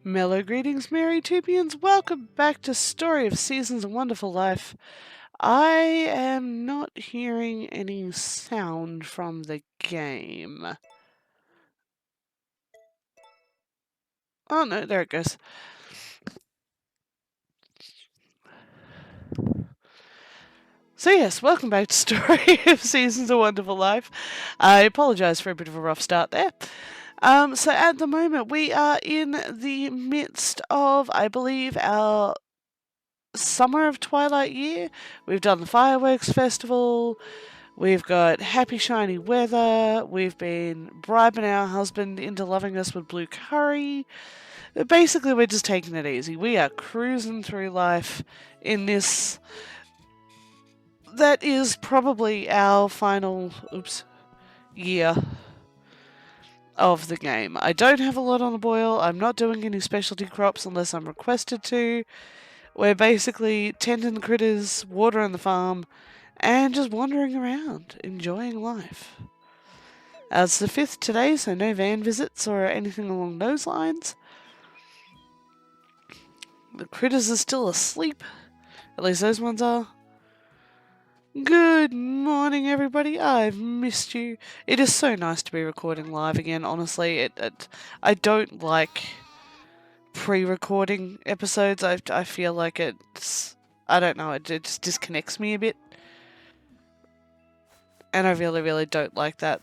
Mellow greetings, Merry Tubians. Welcome back to Story of Seasons: A Wonderful Life. I am not hearing any sound from the game. Oh no, there it goes. So yes, welcome back to Story of Seasons: A Wonderful Life. I apologise for a bit of a rough start there. So at the moment we are in the midst of, I believe, our summer of Twilight year. We've done the fireworks festival. We've got happy shiny weather. We've been bribing our husband into loving us with blue curry. Basically, we're just taking it easy. We are cruising through life in this. That is probably our final year of the game. I don't have a lot on the boil. I'm not doing any specialty crops unless I'm requested to. We're basically tending the critters, watering the farm, and just wandering around, enjoying life. It's the 5th today, so no van visits or anything along those lines. The critters are still asleep. At least those ones are. Good morning, everybody. I've missed you. It is so nice to be recording live again, honestly. I don't like pre-recording episodes. I feel like it's... I don't know, it just disconnects me a bit. And I really, really don't like that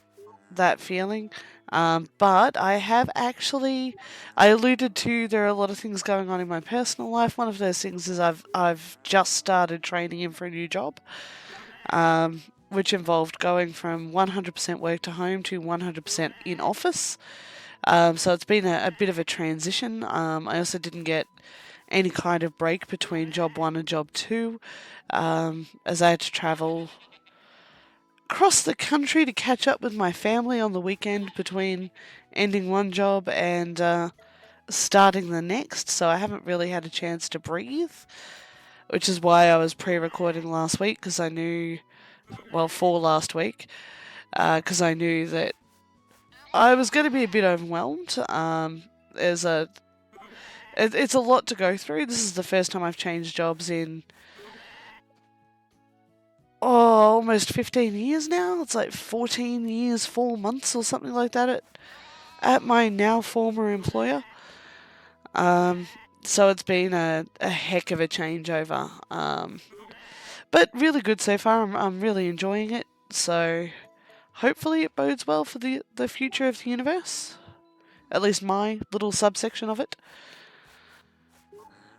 feeling. But I have actually, I alluded to, there are a lot of things going on in my personal life. One of those things is I've just started training in for a new job, which involved going from 100% work to home to 100% in office. So it's been a bit of a transition. I also didn't get any kind of break between job 1 and job 2, as I had to travel across the country to catch up with my family on the weekend between ending one job and starting the next, so I haven't really had a chance to breathe, which is why I was pre-recording last week, because I knew, well, for last week, because I knew that I was going to be a bit overwhelmed. It's a lot to go through. This is the first time I've changed jobs in almost 15 years now. It's like 14 years, 4 months or something like that at my now former employer. So it's been a heck of a changeover. But really good so far. I'm really enjoying it. So hopefully it bodes well for the future of the universe. At least my little subsection of it.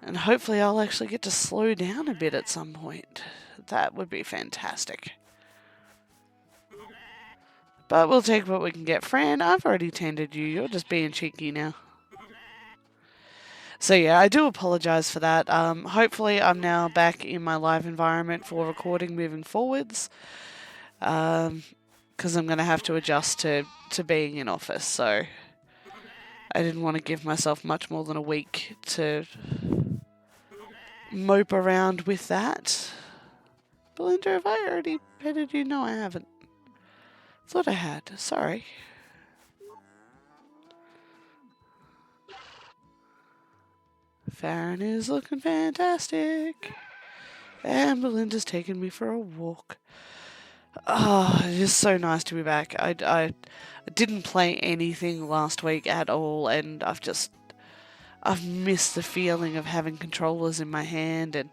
And hopefully I'll actually get to slow down a bit at some point. That would be fantastic. But we'll take what we can get. Fran, I've already tended you. You're just being cheeky now. So yeah, I do apologise for that. Hopefully I'm now back in my live environment for recording moving forwards. Because I'm going to have to adjust to being in office. So I didn't want to give myself much more than a week to mope around with that. Belinda, have I already petted you? No, I haven't. Thought I had. Sorry. Farron is looking fantastic. And Belinda's taking me for a walk. Oh, it is so nice to be back. I didn't play anything last week at all, and I've missed the feeling of having controllers in my hand and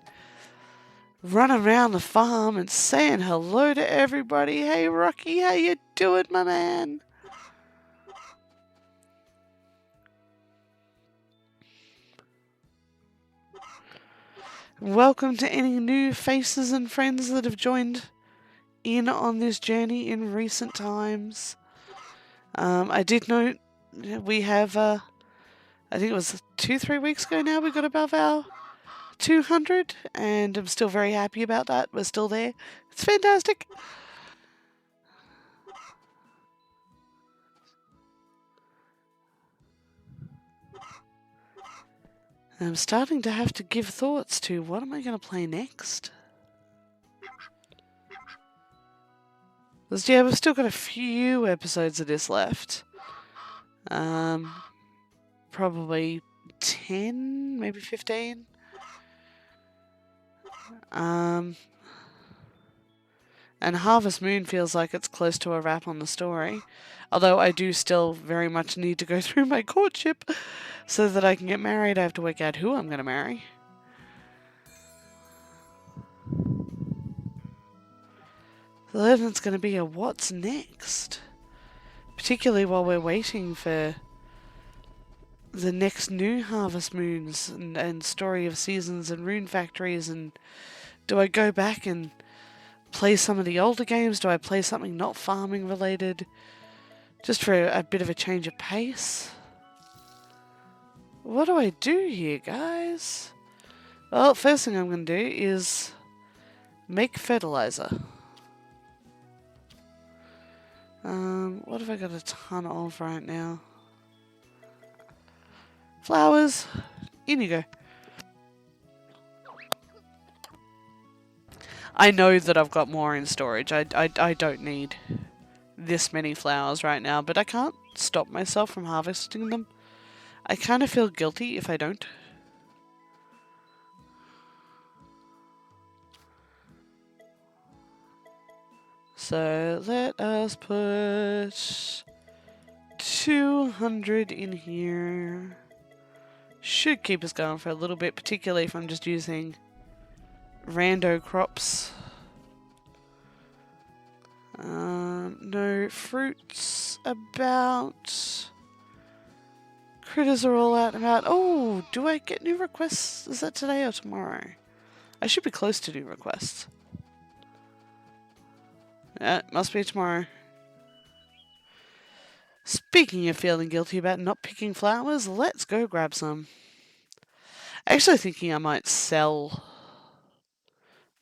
running around the farm and saying hello to everybody. Hey, Rocky, how you doing, my man? Welcome to any new faces and friends that have joined in on this journey in recent times. I did note we have, I think it was 2-3 weeks ago now, we got above our 200, and I'm still very happy about that. We're still there. It's fantastic. I'm starting to have to give thoughts to what am I going to play next. Because, yeah, we've still got a few episodes of this left. Probably 10, maybe 15. And Harvest Moon feels like it's close to a wrap on the story. Although I do still very much need to go through my courtship so that I can get married. I have to work out who I'm going to marry. So then it's going to be a what's next? Particularly while we're waiting for the next new Harvest Moons and Story of Seasons and Rune Factories. And do I go back and play some of the older games? Do I play something not farming related? Just for a bit of a change of pace? What do I do here, guys? Well, first thing I'm going to do is make fertilizer. What have I got a ton of right now? Flowers. In you go. I know that I've got more in storage. I don't need this many flowers right now, but I can't stop myself from harvesting them. I kind of feel guilty if I don't. So let us put 200 in here. Should keep us going for a little bit, particularly if I'm just using rando crops. No fruits about. Critters are all out and about. Oh, do I get new requests? Is that today or tomorrow? I should be close to new requests. Yeah, must be tomorrow. Speaking of feeling guilty about not picking flowers, let's go grab some. Actually thinking I might sell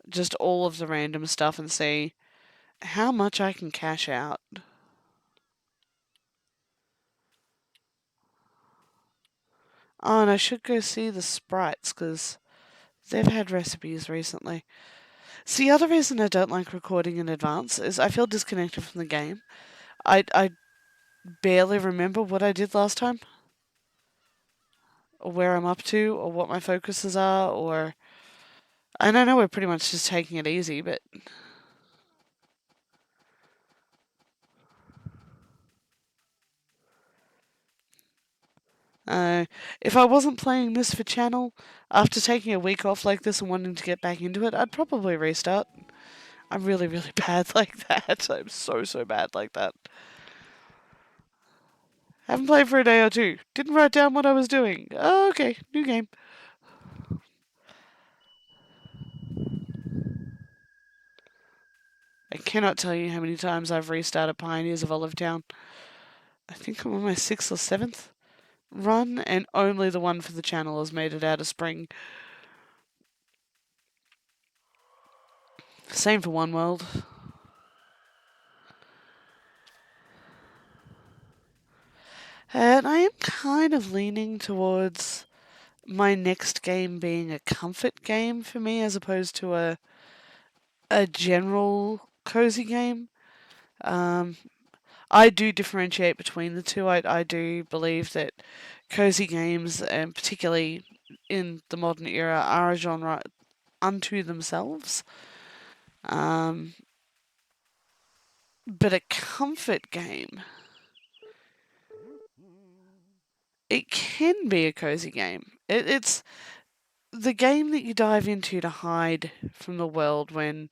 just all of the random stuff and see how much I can cash out. Oh, and I should go see the sprites because they've had recipes recently. See, the other reason I don't like recording in advance is I feel disconnected from the game. I barely remember what I did last time, or where I'm up to, or what my focuses are, or... And I know we're pretty much just taking it easy, but... If I wasn't playing this for channel, after taking a week off like this and wanting to get back into it, I'd probably restart. I'm really, really bad like that. I'm so bad like that. Haven't played for a day or two. Didn't write down what I was doing. Oh, okay, new game. I cannot tell you how many times I've restarted Pioneers of Olivetown. I think I'm on my 6th or 7th run, and only the one for the channel has made it out of spring. Same for One World. And I am kind of leaning towards my next game being a comfort game for me as opposed to a general cozy game. I do differentiate between the two. I do believe that cozy games, and particularly in the modern era, are a genre unto themselves. But a comfort game, it can be a cozy game. It's the game that you dive into to hide from the world when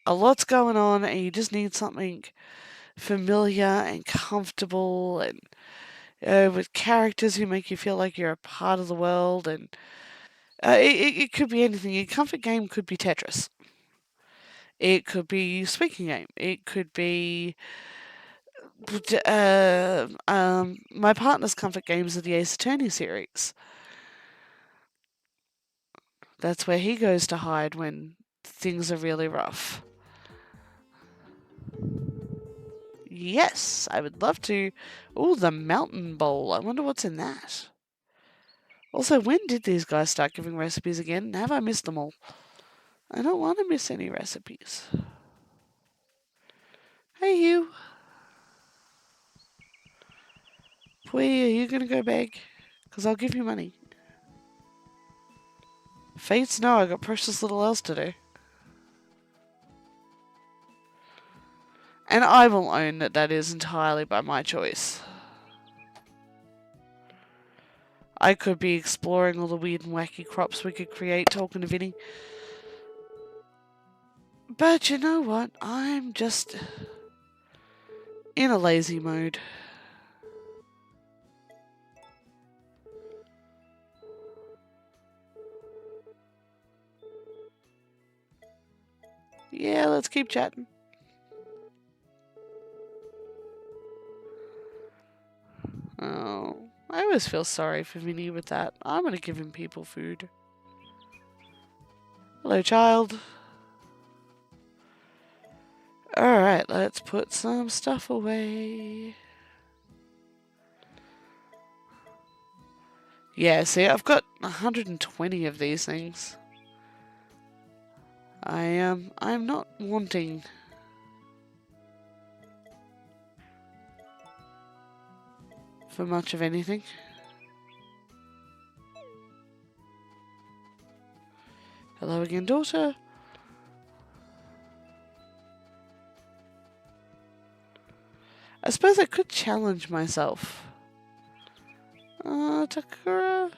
a lot's going on and you just need something familiar and comfortable and with characters who make you feel like you're a part of the world. And it could be anything. A comfort game could be Tetris. It could be Speaking Game. It could be my partner's comfort games are the Ace Attorney series. That's where he goes to hide when things are really rough. Yes, I would love to. Oh, the Mountain Bowl. I wonder what's in that. Also, when did these guys start giving recipes again? Have I missed them all? I don't want to miss any recipes. Hey, you. Pui, are you going to go beg? Because I'll give you money. Fates, no, I got precious little else to do. And I will own that that is entirely by my choice. I could be exploring all the weird and wacky crops we could create talking to Vinny. But you know what? I'm just in a lazy mode. Yeah, let's keep chatting. Oh, I always feel sorry for Vinny with that. I'm gonna give him people food. Hello, child. Alright, let's put some stuff away. Yeah, see, I've got 120 of these things. I'm not wanting for much of anything. Hello again, daughter. I suppose I could challenge myself. Takura.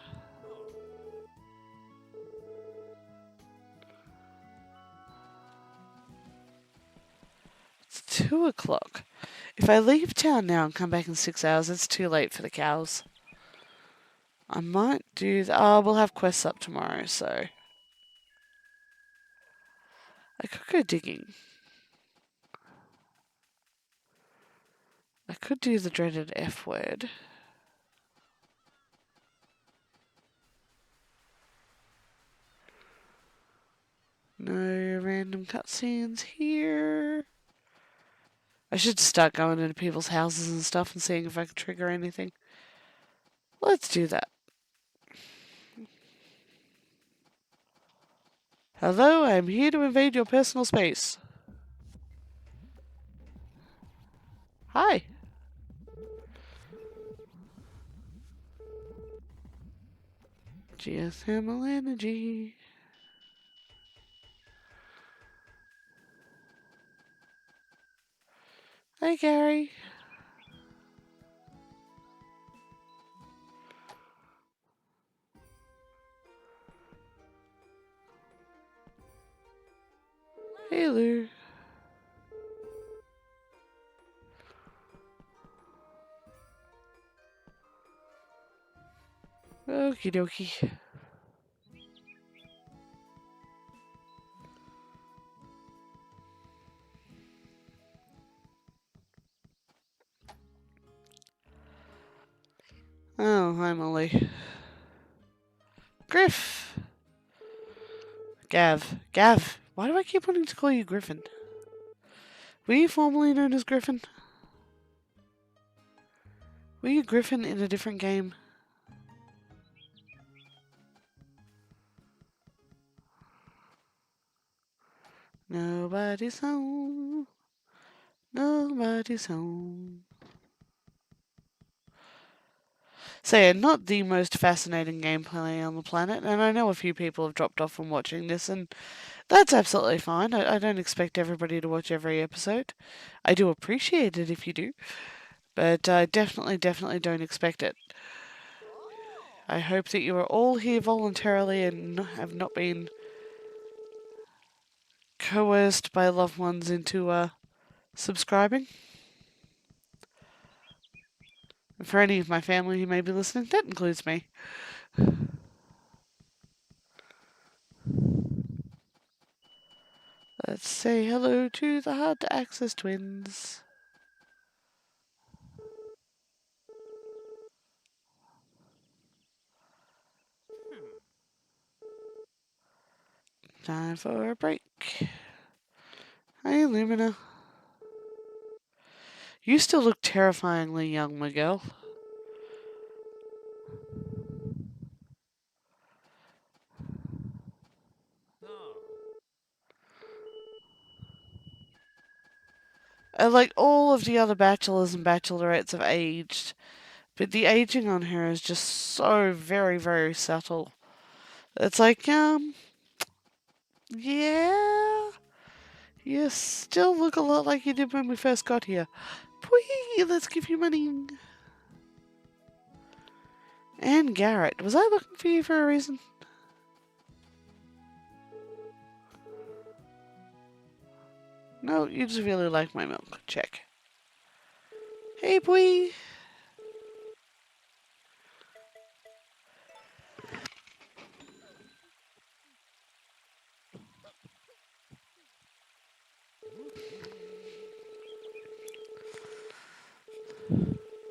It's 2 o'clock. If I leave town now and come back in 6 hours, it's too late for the cows. I might do that. Oh, we'll have quests up tomorrow, so I could go digging. I could do the dreaded F word. No random cutscenes here. I should start going into people's houses and stuff and seeing if I can trigger anything. Let's do that. Hello, I'm here to invade your personal space. Hi. Geothermal energy. Hey, Gary. Hey, Lou. Okie dokie. Oh, hi, Molly. Griff. Gav. Why do I keep wanting to call you Griffin? Were you formerly known as Griffin? Were you Griffin in a different game? Nobody's home. Nobody's home. So yeah, not the most fascinating gameplay on the planet, and I know a few people have dropped off from watching this, and that's absolutely fine. I don't expect everybody to watch every episode. I do appreciate it if you do, but I definitely don't expect it. I hope that you are all here voluntarily and have not been coerced by loved ones into subscribing. And for any of my family who may be listening, that includes me. Let's say hello to the hard to access twins. Time for a break. Hi, Lumina. You still look terrifyingly young, my girl. Like all of the other bachelors and bachelorettes have aged, but the aging on her is just so very, very subtle. It's like, yeah, you still look a lot like you did when we first got here. Pwee, let's give you money. And Garrett, was I looking for you for a reason? No, you just really like my milk. Check. Hey, Pwee.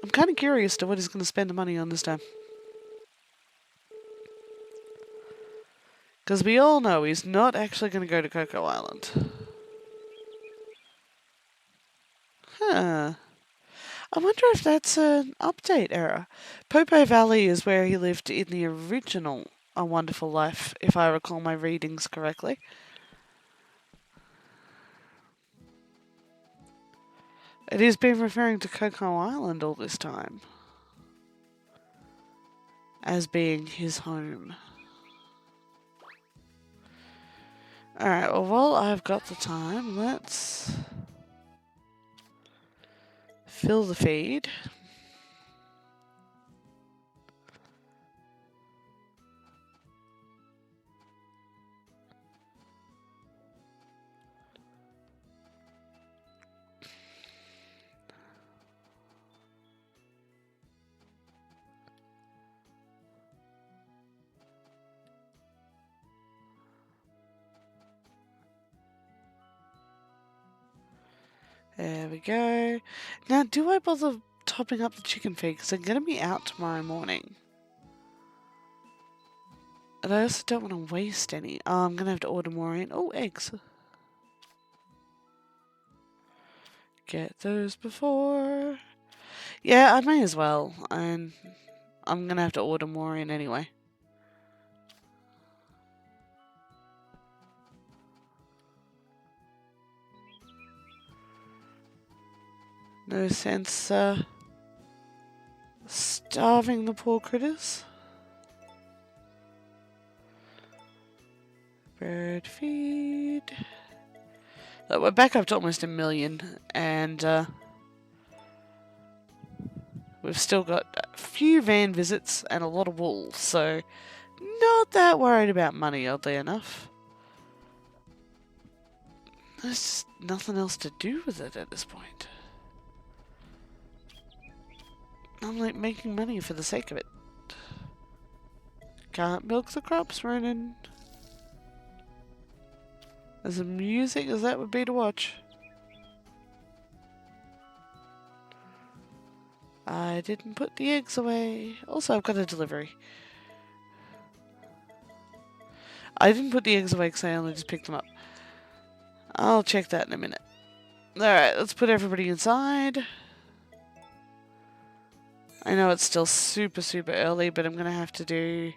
I'm kind of curious to what he's going to spend the money on this time. Because we all know he's not actually going to go to Cocoa Island. Huh. I wonder if that's an update error. Popo Valley is where he lived in the original A Wonderful Life, if I recall my readings correctly. It has been referring to Cocoa Island all this time as being his home. Alright, well, while I've got the time, let's fill the feed. There we go. Now, do I bother topping up the chicken feed? Because I'm going to be out tomorrow morning. And I also don't want to waste any. Oh, I'm going to have to order more in. Oh, eggs. Get those before. Yeah, I may as well. And I'm going to have to order more in anyway. No sense starving the poor critters. Bird feed. Look, we're back up to almost 1 million, and we've still got a few van visits and a lot of wool, so not that worried about money, oddly enough. There's just nothing else to do with it at this point. I'm like making money for the sake of it. Can't milk the crops, Ronan. As amusing as that would be to watch. I didn't put the eggs away. Also, I've got a delivery. I didn't put the eggs away because I only just picked them up. I'll check that in a minute. Alright, let's put everybody inside. I know it's still super, super early, but I'm going to have to do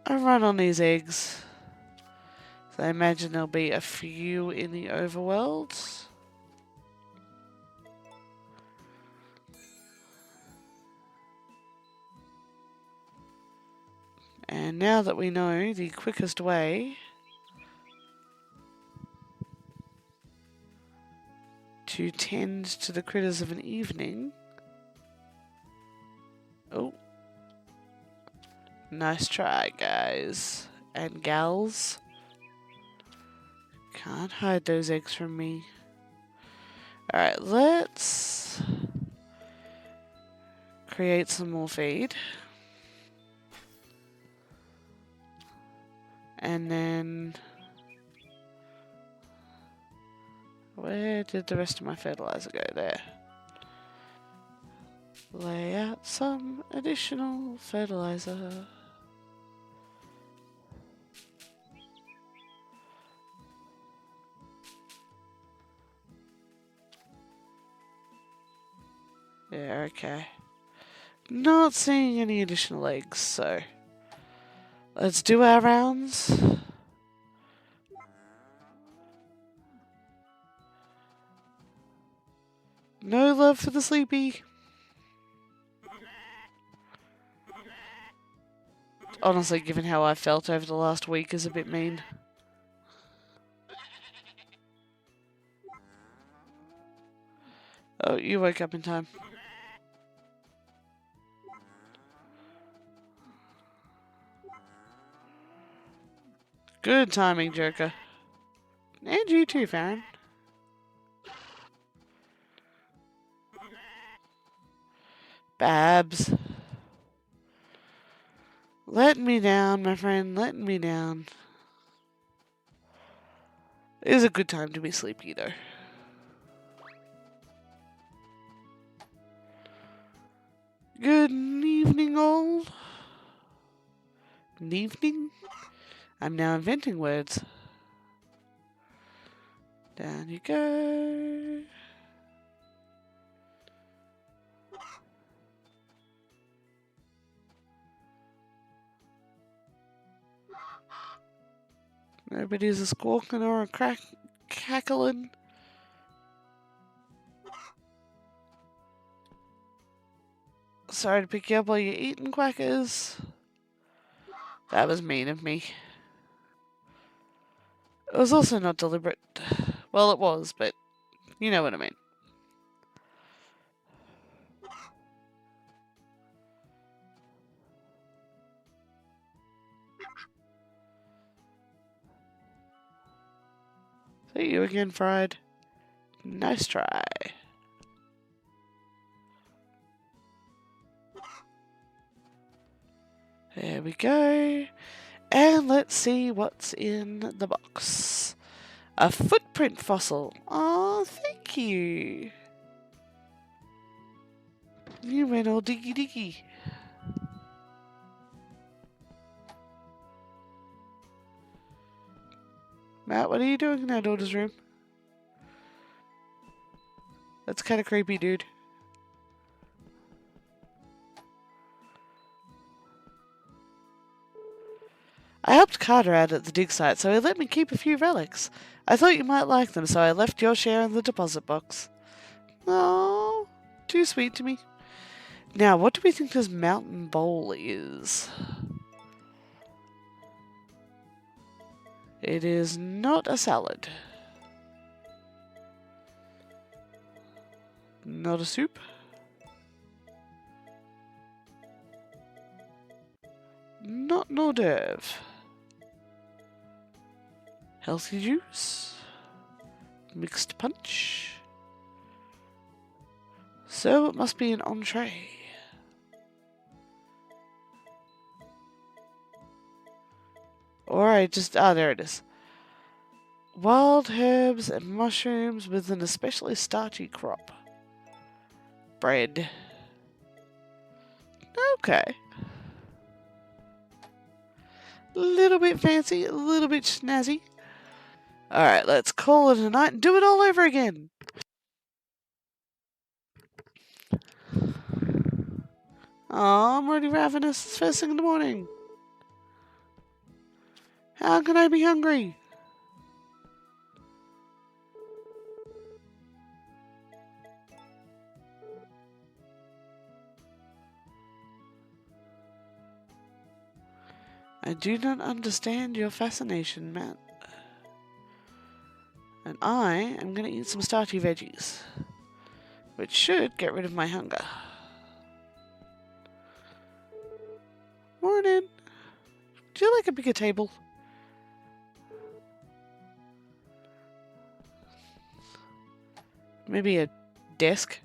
a run on these eggs. So I imagine there'll be a few in the overworld. And now that we know the quickest way to tend to the critters of an evening. Oh. Nice try, guys. And gals. Can't hide those eggs from me. Alright, let's create some more feed. And then... where did the rest of my fertilizer go? There. Lay out some additional fertilizer. Yeah, okay. Not seeing any additional eggs, so let's do our rounds. No love for the sleepy. Honestly, given how I felt over the last week, is a bit mean. Oh, you woke up in time. Good timing, Joker. And you too, Farron. Babs. Let me down, my friend. Let me down. It is a good time to be sleepy, though. Good evening, all. Good evening. I'm now inventing words. Down you go. Nobody's a squawking or a cackling. Sorry to pick you up while you're eating, quackers. That was mean of me. It was also not deliberate. Well, it was, but you know what I mean. See you again, Fried. Nice try. There we go. And let's see what's in the box. A footprint fossil. Oh, thank you. You went all diggy diggy. Matt, what are you doing in our daughter's room? That's kind of creepy, dude. I helped Carter out at the dig site, so he let me keep a few relics. I thought you might like them, so I left your share in the deposit box. Oh, too sweet to me. Now, what do we think this mountain bowl is? It is not a salad. Not a soup. Not an hors d'oeuvre. Healthy juice. Mixed punch. So it must be an entree. Or I just... Ah, there it is. Wild herbs and mushrooms with an especially starchy crop. Bread. Okay. A little bit fancy, a little bit snazzy. Alright, let's call it a night and do it all over again. Oh, I'm already ravenous. It's first thing in the morning. How can I be hungry? I do not understand your fascination, Matt. And I am going to eat some starchy veggies, which should get rid of my hunger. Morning. Do you like a bigger table? Maybe a desk?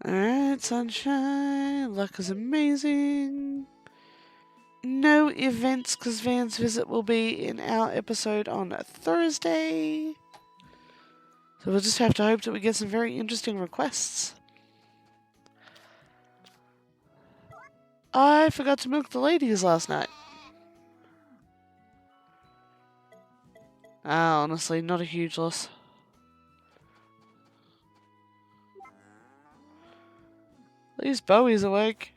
Alright, sunshine. Luck is amazing. No events because Van's visit will be in our episode on Thursday. So we'll just have to hope that we get some very interesting requests. I forgot to milk the ladies last night. Ah, honestly, not a huge loss. At least Bowie's awake.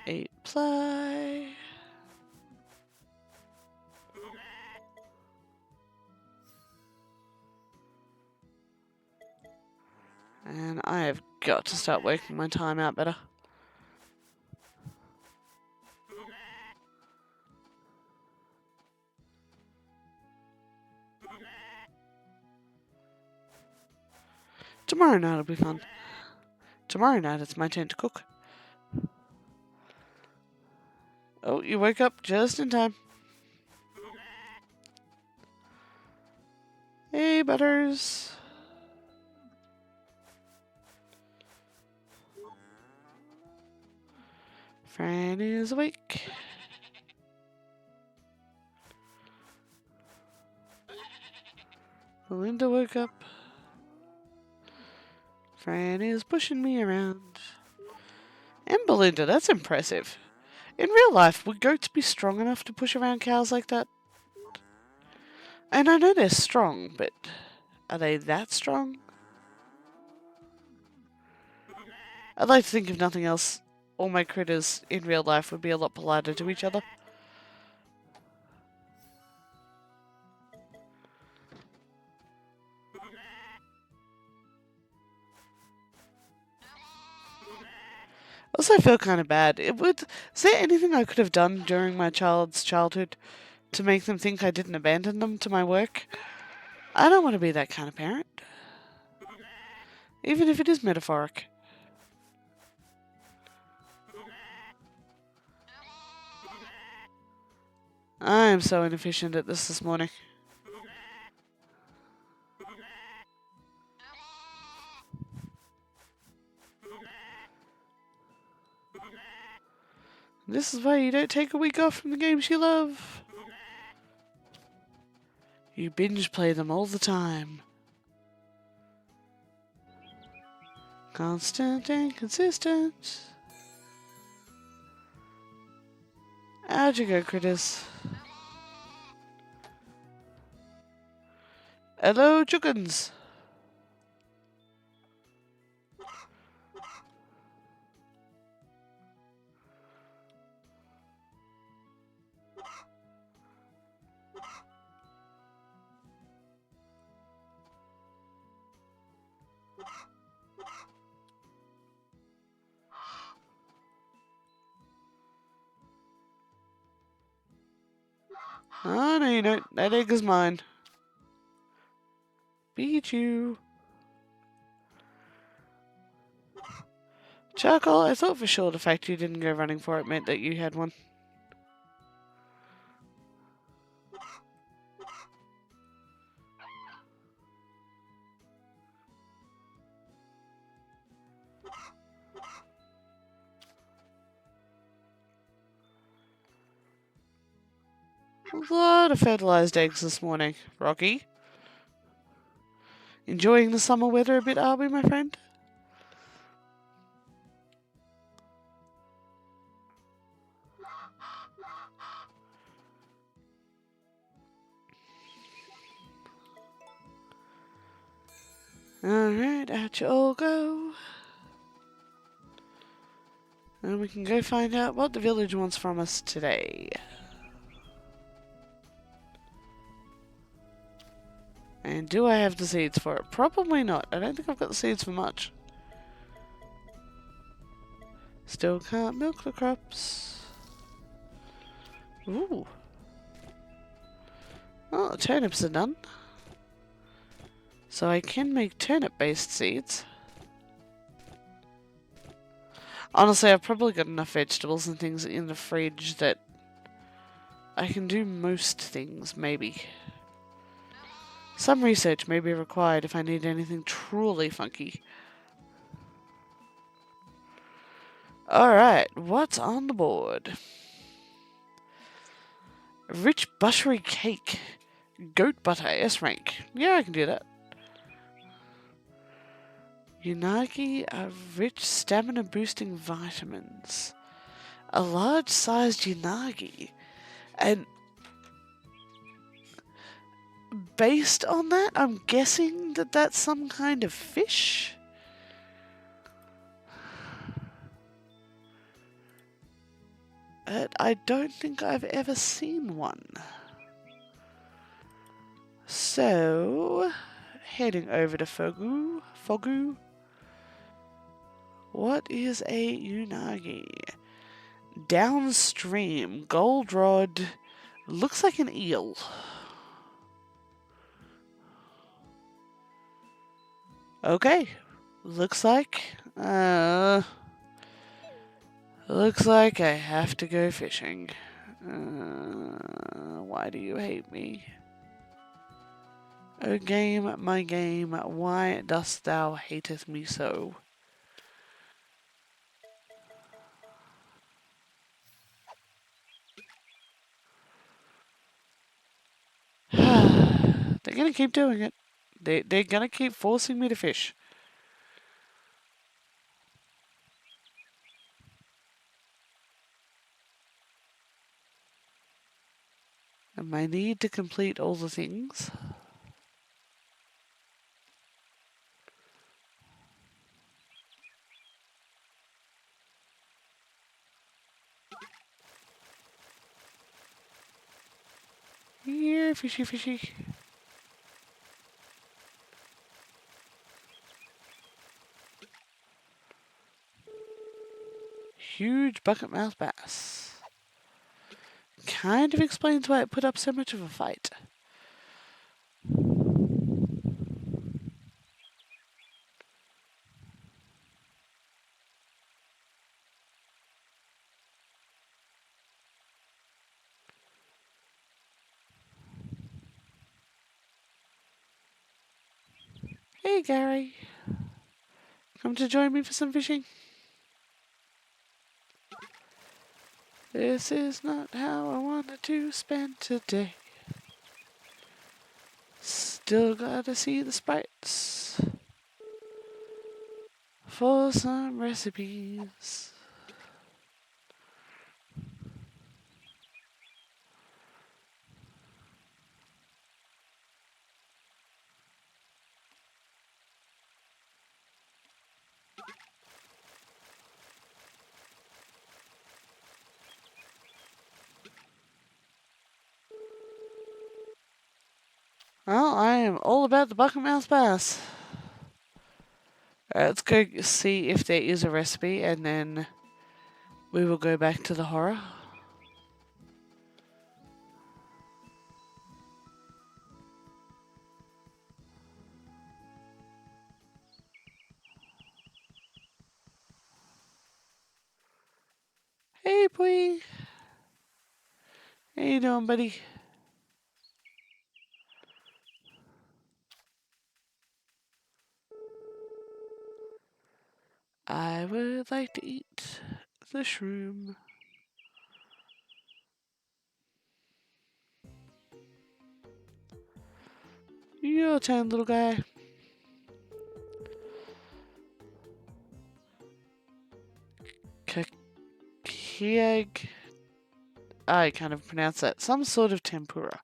Eight ply. And I have got to start working my time out better. Tomorrow night will be fun. Tomorrow night it's my turn to cook. Oh, you woke up just in time. Hey, Butters. Fran is awake. Belinda woke up. Fran is pushing me around. And Belinda, that's impressive. In real life, would goats be strong enough to push around cows like that? And I know they're strong, but are they that strong? I'd like to think, if nothing else, all my critters in real life would be a lot politer to each other. Also, I feel kind of bad. Is there anything I could have done during my child's childhood to make them think I didn't abandon them to my work? I don't want to be that kind of parent. Even if it is metaphoric. I am so inefficient at this morning. This is why you don't take a week off from the games you love. You binge play them all the time. Constant and consistent. How'd you go, critters? Hello, chickens. Oh, no, you don't. That egg is mine. Beat you. Charcoal, I thought for sure the fact you didn't go running for it meant that you had one. A lot of fertilized eggs this morning. Rocky? Enjoying the summer weather a bit, are we, my friend? Alright, out you all go. And we can go find out what the village wants from us today. And do I have the seeds for it? Probably not. I don't think I've got the seeds for much. Still can't milk the crops. Ooh. Oh, the turnips are done. So I can make turnip-based seeds. Honestly, I've probably got enough vegetables and things in the fridge that I can do most things, maybe. Some research may be required if I need anything truly funky. Alright, what's on the board? Rich buttery cake. Goat butter, S rank. Yeah, I can do that. Unagi are rich stamina boosting vitamins. A large sized unagi. And based on that, I'm guessing that that's some kind of fish? I don't think I've ever seen one. So, heading over to Fogu. What is a unagi? Downstream. Gold rod. Looks like an eel. Okay. Looks like I have to go fishing. Why do you hate me? O game, my game, why dost thou hateth me so? They're gonna keep doing it. They're gonna keep forcing me to fish. And I need to complete all the things. Here, fishy, fishy. Huge bucket mouth bass. Kind of explains why it put up so much of a fight. Hey, Gary. Come to join me for some fishing? This is not how I wanted to spend today. Still gotta see the sprites for some recipes. Well, I am all about the buckermouth bass. Let's go see if there is a recipe, and then we will go back to the horror. Hey, boy. How you doing, buddy? I would like to eat the shroom. Your turn, little guy. Kakieg. I kind of pronounce that. Some sort of tempura.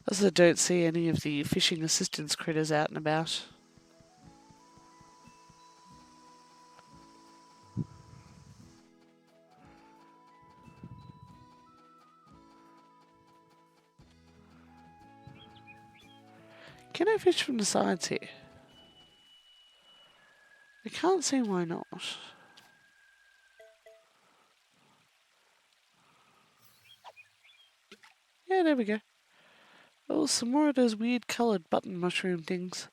Also, don't see any of the fishing assistance critters out and about. Can I fish from the sides here? I can't see why not. Yeah, there we go. Oh, some more of those weird coloured button mushroom things.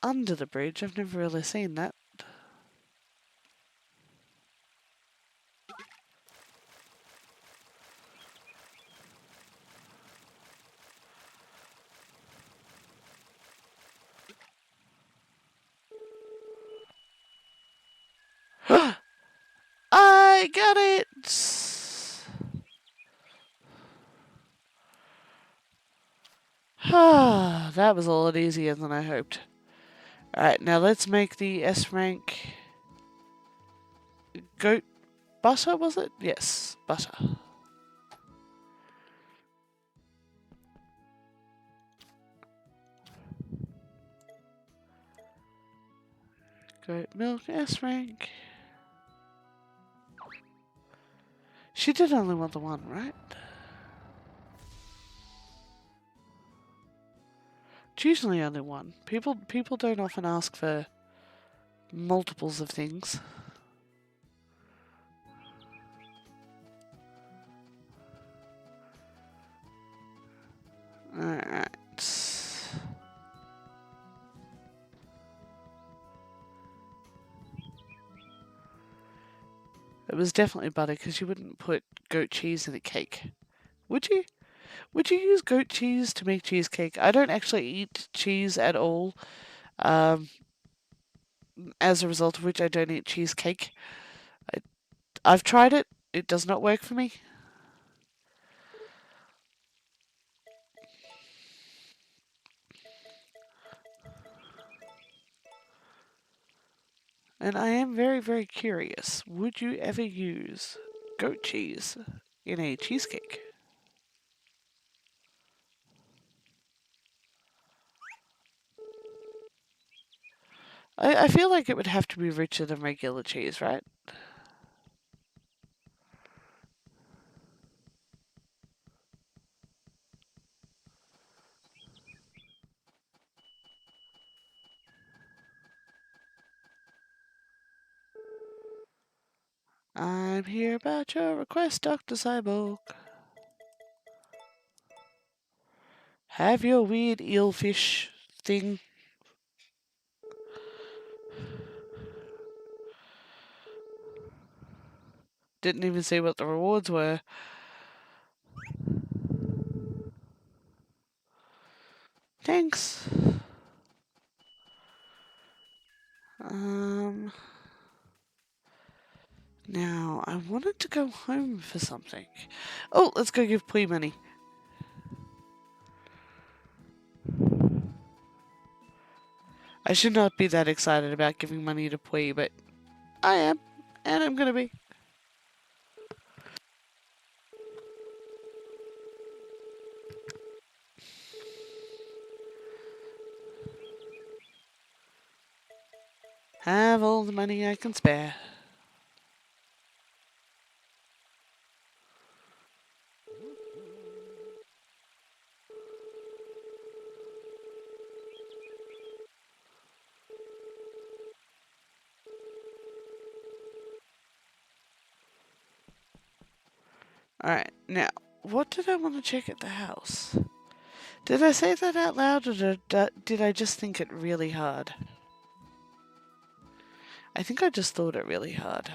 Under the bridge, I've never really seen that. I got it! That was a lot easier than I hoped. Alright, now let's make the S rank goat butter, was it? Yes, butter. Goat milk, S rank. She did only want the one, right? It's usually only one. People don't often ask for multiples of things. Alright. It was definitely butter because you wouldn't put goat cheese in a cake. Would you? Would you use goat cheese to make cheesecake? I don't actually eat cheese at all. As a result of which I don't eat cheesecake. I've tried it. It does not work for me. And I am very, very curious. Would you ever use goat cheese in a cheesecake? I feel like it would have to be richer than regular cheese, right? I'm here about your request, Dr. Cyborg. Have your weird eelfish thing. Didn't even see what the rewards were. Thanks. Now, I wanted to go home for something. Oh, let's go give Pui money. I should not be that excited about giving money to Pui, but I am, and I'm gonna be. Have all the money I can spare. Alright, now, what did I want to check at the house? Did I say that out loud, or did I just think it really hard? I think I just thought it really hard.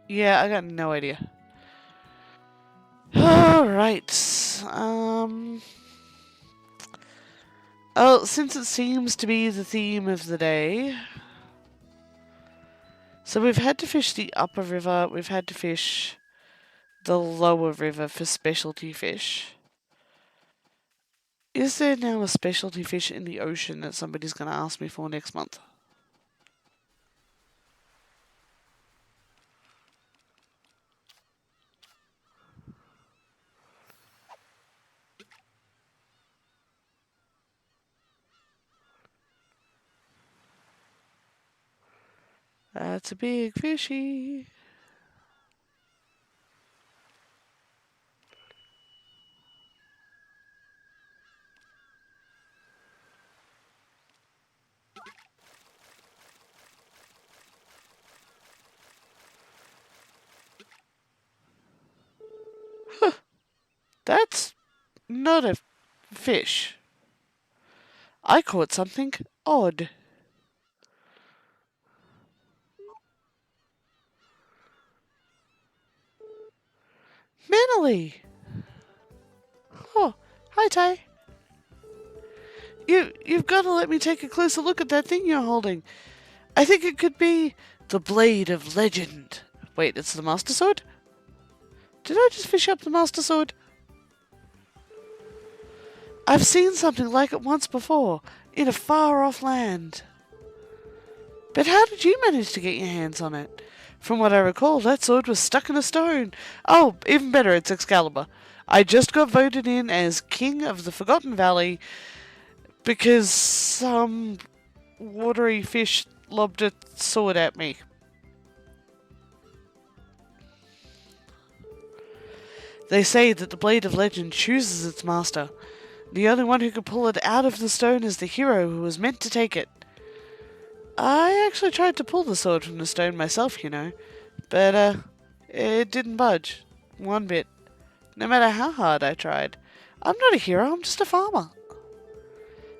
Yeah, I got no idea. Alright, oh, since it seems to be the theme of the day... So we've had to fish the upper river, we've had to fish the lower river for specialty fish. Is there now a specialty fish in the ocean that somebody's going to ask me for next month? That's a big fishy. Huh. That's not a fish. I caught something odd. Manily! Oh, hi Ty. You've got to let me take a closer look at that thing you're holding. I think it could be the Blade of Legend. Wait, it's the Master Sword? Did I just fish up the Master Sword? I've seen something like it once before, in a far-off land. But how did you manage to get your hands on it? From what I recall, that sword was stuck in a stone. Oh, even better, it's Excalibur. I just got voted in as King of the Forgotten Valley because some watery fish lobbed a sword at me. They say that the Blade of Legend chooses its master. The only one who can pull it out of the stone is the hero who was meant to take it. I actually tried to pull the sword from the stone myself, you know, but it didn't budge one bit, no matter how hard I tried. I'm not a hero, I'm just a farmer.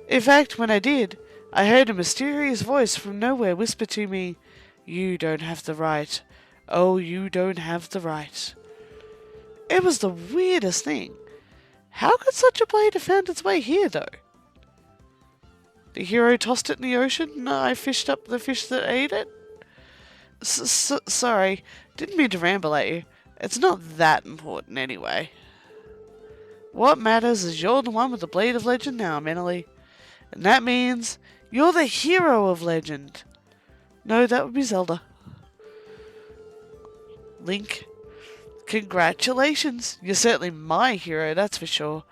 In fact, when I did, I heard a mysterious voice from nowhere whisper to me, "You don't have the right. Oh, you don't have the right." It was the weirdest thing. How could such a blade have found its way here, though? The hero tossed it in the ocean, and I fished up the fish that ate it? Sorry, didn't mean to ramble at you. It's not that important anyway. What matters is you're the one with the Blade of Legend now, Menelly. And that means you're the hero of legend. No, that would be Zelda. Link, congratulations. You're certainly my hero, that's for sure.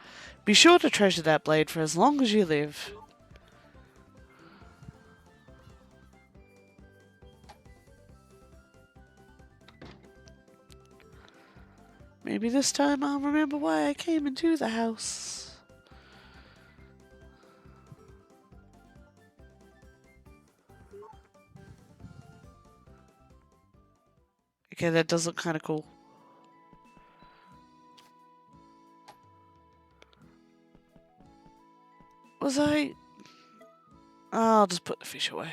Be sure to treasure that blade for as long as you live. Maybe this time I'll remember why I came into the house. Okay, that does look kind of cool. Was I... I'll just put the fish away.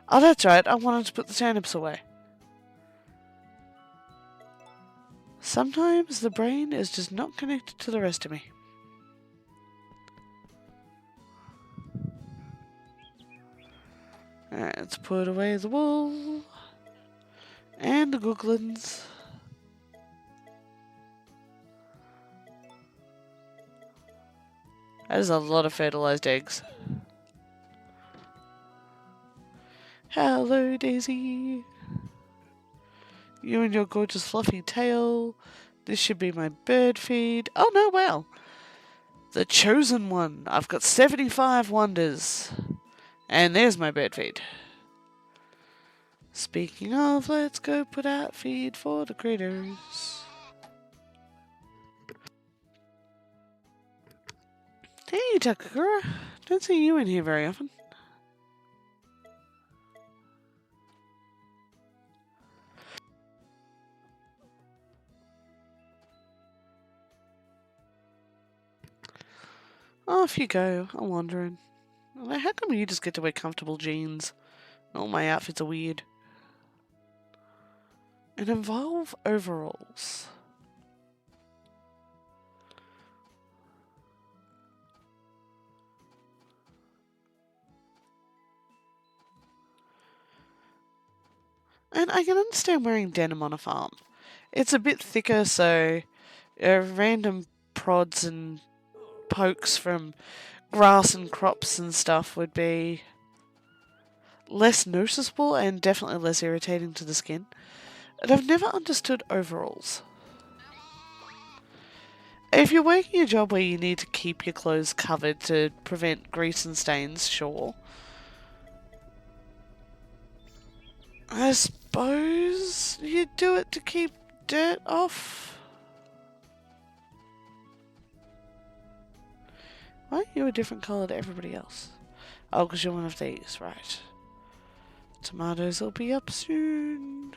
Oh, that's right. I wanted to put the turnips away. Sometimes the brain is just not connected to the rest of me. Alright, let's put away the wool. And the googlins. That is a lot of fertilized eggs. Hello, Daisy. You and your gorgeous fluffy tail. This should be my bird feed. Oh no, wow. The chosen one. I've got 75 wonders. And there's my bird feed. Speaking of, let's go put out feed for the critters. Hey, Takakura. Don't see you in here very often. Off you go. I'm wondering. How come you just get to wear comfortable jeans? All my outfits are weird. And involve overalls. And I can understand wearing denim on a farm. It's a bit thicker, so random prods and pokes from grass and crops and stuff would be less noticeable and definitely less irritating to the skin. And I've never understood overalls. If you're working a job where you need to keep your clothes covered to prevent grease and stains, sure. I suppose you do it to keep dirt off. Why are you a different colour to everybody else? Oh, because you're one of these, right. Tomatoes will be up soon.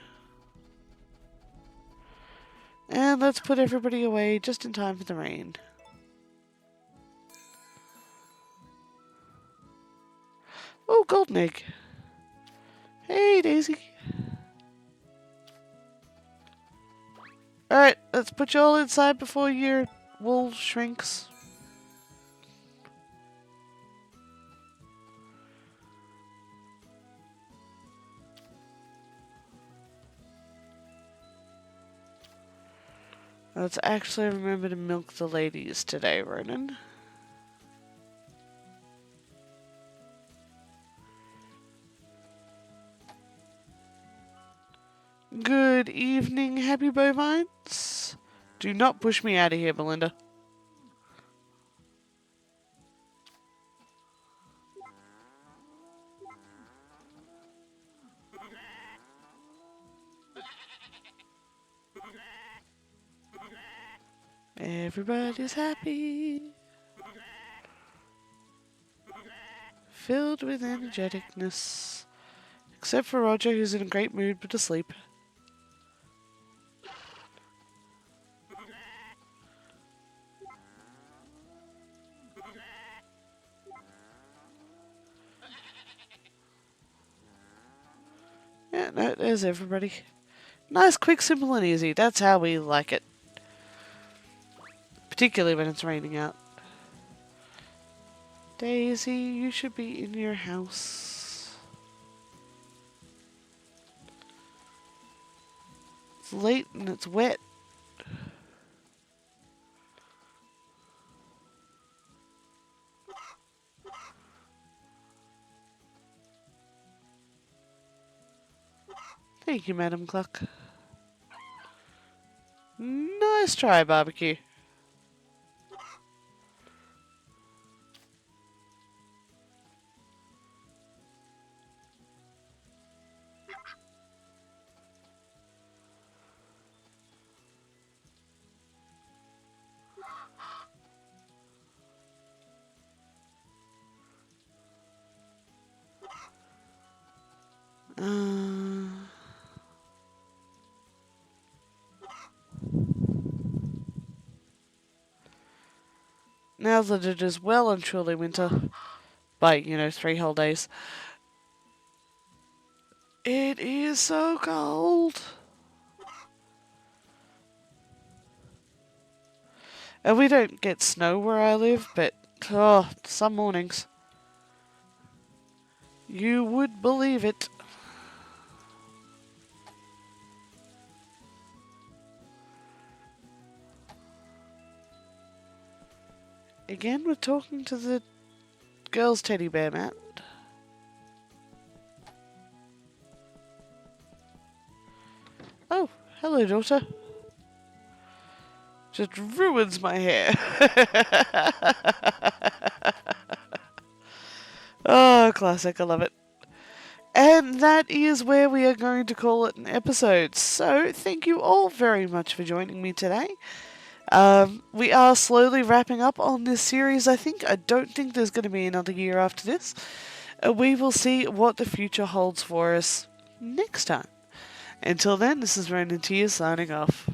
And let's put everybody away just in time for the rain. Oh, golden egg. Hey, Daisy. Alright, let's put you all inside before your wool shrinks. Let's actually remember to milk the ladies today, Ronan. Good Good evening, happy bovines. Do not push me out of here, Belinda. Everybody's happy. Filled with energeticness. Except for Roger, who's in a great mood but asleep. Yeah, no, there's everybody. Nice, quick, simple, and easy. That's how we like it. Particularly when it's raining out. Daisy, you should be in your house. It's late and it's wet. Thank you, Madam Cluck. Nice try, barbecue. Now that it is well and truly winter, by, 3 whole days, it is so cold. And we don't get snow where I live, but, some mornings. You would believe it. Again, we're talking to the girl's teddy bear, Matt. Oh, hello, daughter. Just ruins my hair. Oh, classic. I love it. And that is where we are going to call it an episode. So, thank you all very much for joining me today. We are slowly wrapping up on this series, I think. I don't think there's going to be another year after this. We will see what the future holds for us next time. Until then, this is RononTyr signing off.